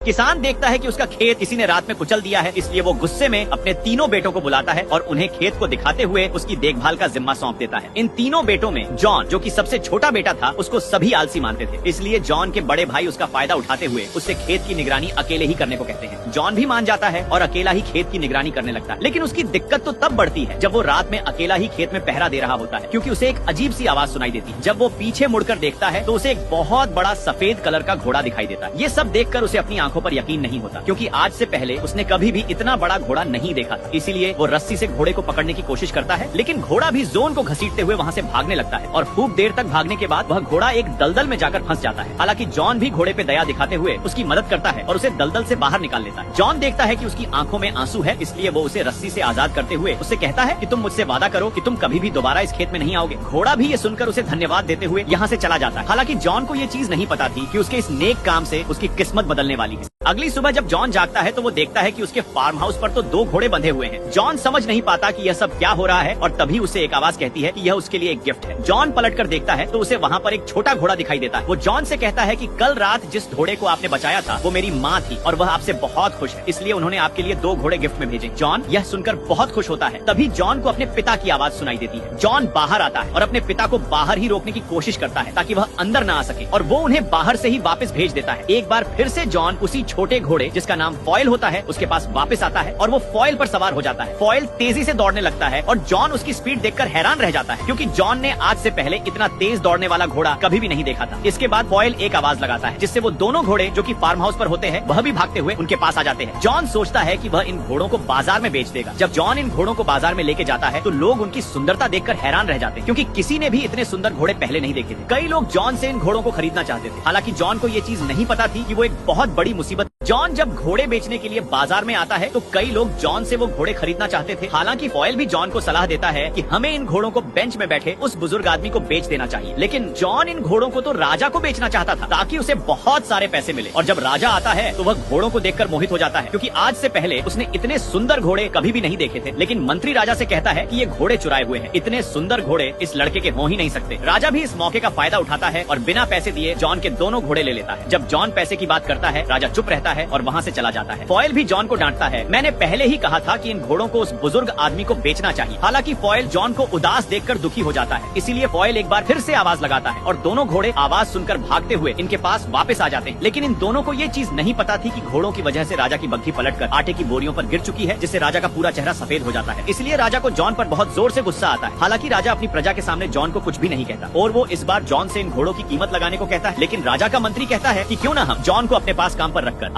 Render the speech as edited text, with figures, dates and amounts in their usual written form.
किसान देखता है कि उसका खेत किसी ने रात में कुचल दिया है, इसलिए वो गुस्से में अपने तीनों बेटों को बुलाता है और उन्हें खेत को दिखाते हुए उसकी देखभाल का जिम्मा सौंप देता है। इन तीनों बेटों में जॉन, जो कि सबसे छोटा बेटा था, उसको सभी आलसी मानते थे, इसलिए जॉन के बड़े भाई उसका फायदा उठाते हुए उससे खेत की निगरानी अकेले ही करने को कहते हैं। जॉन भी मान जाता है और अकेला ही खेत की निगरानी करने लगता है, लेकिन उसकी दिक्कत तो तब बढ़ती है जब वो रात में अकेला ही खेत में पहरा दे रहा होता है, क्योंकि उसे एक अजीब सी आवाज सुनाई देती है। जब वो पीछे मुड़कर देखता है तो उसे एक बहुत बड़ा सफेद कलर का घोड़ा दिखाई देता है। ये सब देखकर उसे अपनी आंखों पर यकीन नहीं होता, क्योंकि आज से पहले उसने कभी भी इतना बड़ा घोड़ा नहीं देखा था। इसीलिए वो रस्सी से घोड़े को पकड़ने की कोशिश करता है, लेकिन घोड़ा भी जोन को घसीटते हुए वहाँ से भागने लगता है और खूब देर तक भागने के बाद वह घोड़ा एक दलदल में जाकर फंस जाता है। हालांकि जॉन भी घोड़े पे दया दिखाते हुए उसकी मदद करता है और उसे दलदल से बाहर निकाल लेता है। जॉन देखता है कि उसकी आंखों में आंसू है, इसलिए वो उसे रस्सी से आजाद करते हुए उससे कहता है कि तुम मुझसे वादा करो कि तुम कभी भी दोबारा इस खेत में नहीं आओगे। घोड़ा भी ये सुनकर उसे धन्यवाद देते हुए यहाँ से चला जाता है। हालांकि जॉन को ये चीज नहीं पता थी कि उसके इस नेक काम से उसकी किस्मत बदलने वाली है। अगली सुबह जब जॉन जागता है तो वो देखता है कि उसके फार्म हाउस पर तो 2 घोड़े बंधे हुए हैं। जॉन समझ नहीं पाता कि यह सब क्या हो रहा है और तभी उसे एक आवाज कहती है कि यह उसके लिए एक गिफ्ट है। जॉन पलटकर देखता है तो उसे वहाँ पर एक छोटा घोड़ा दिखाई देता है। वो जॉन से कहता है कि कल रात जिस घोड़े को आपने बचाया था वो मेरी माँ थी और वह आपसे बहुत खुश है, इसलिए उन्होंने आपके लिए 2 घोड़े गिफ्ट में भेजे। जॉन यह सुनकर बहुत खुश होता है। तभी जॉन को अपने पिता की आवाज सुनाई देती है। जॉन बाहर आता है और अपने पिता को बाहर ही रोकने की कोशिश करता है ताकि वह अंदर न आ सके, और वो उन्हें बाहर से ही वापस भेज देता है। एक बार फिर से जॉन उसी छोटे घोड़े जिसका नाम फॉयल होता है उसके पास वापस आता है और वो फॉयल पर सवार हो जाता है। फॉयल तेजी से दौड़ने लगता है और जॉन उसकी स्पीड देखकर हैरान रह जाता है, क्योंकि जॉन ने आज से पहले इतना तेज दौड़ने वाला घोड़ा कभी भी नहीं देखा था। इसके बाद फॉयल एक आवाज लगाता है जिससे वो दोनों घोड़े जो कि फार्म हाउस पर होते हैं वह भी भागते हुए उनके पास आ जाते हैं। जॉन सोचता है कि वह इन घोड़ों को बाजार में बेच देगा। जब जॉन इन घोड़ों को बाजार में लेके जाता है तो लोग उनकी सुंदरता देखकर हैरान रह जाते हैं, क्योंकि किसी ने भी इतने सुंदर घोड़े पहले नहीं देखे थे। कई लोग जॉन से इन घोड़ों को खरीदना चाहते थे। हालांकि जॉन को ये चीज नहीं पता थी कि वो एक बहुत बड़ी मुसीबत। जॉन जब घोड़े बेचने के लिए बाजार में आता है तो कई लोग जॉन से वो घोड़े खरीदना चाहते थे। हालांकि फॉयल भी जॉन को सलाह देता है कि हमें इन घोड़ों को बेंच में बैठे उस बुजुर्ग आदमी को बेच देना चाहिए, लेकिन जॉन इन घोड़ों को तो राजा को बेचना चाहता था ताकि उसे बहुत सारे पैसे मिले। और जब राजा आता है तो वह घोड़ों को देखकर मोहित हो जाता है, क्योंकि आज से पहले उसने इतने सुंदर घोड़े कभी भी नहीं देखे थे। लेकिन मंत्री राजा से कहता है कि ये घोड़े चुराए हुए हैं, इतने सुंदर घोड़े इस लड़के के हो ही नहीं सकते। राजा भी इस मौके का फायदा उठाता है और बिना पैसे दिए जॉन के दोनों घोड़े ले लेता है। जब जॉन पैसे की बात करता है राजा चुप रहता है और वहाँ से चला जाता है। फॉयल भी जॉन को डांटता है, मैंने पहले ही कहा था कि इन घोड़ों को उस बुजुर्ग आदमी को बेचना चाहिए। हालांकि फॉयल जॉन को उदास देखकर दुखी हो जाता है, इसीलिए फॉयल एक बार फिर से आवाज लगाता है और दोनों घोड़े आवाज सुनकर भागते हुए इनके पास वापस आ जाते हैं। लेकिन इन दोनों को ये चीज नहीं पता थी कि घोड़ों की वजह से राजा की बग्घी पलटकर आटे की बोरियों पर गिर चुकी है, जिससे राजा का पूरा चेहरा सफेद हो जाता है। इसलिए राजा को जॉन पर बहुत जोर से गुस्सा आता है। हालांकि राजा अपनी प्रजा के सामने जॉन को कुछ भी नहीं कहता और वो इस बार जॉन से इन घोड़ों की कीमत लगाने को कहता है। लेकिन राजा का मंत्री कहता है कि क्यों न हम जॉन को अपने पास काम पर रखकर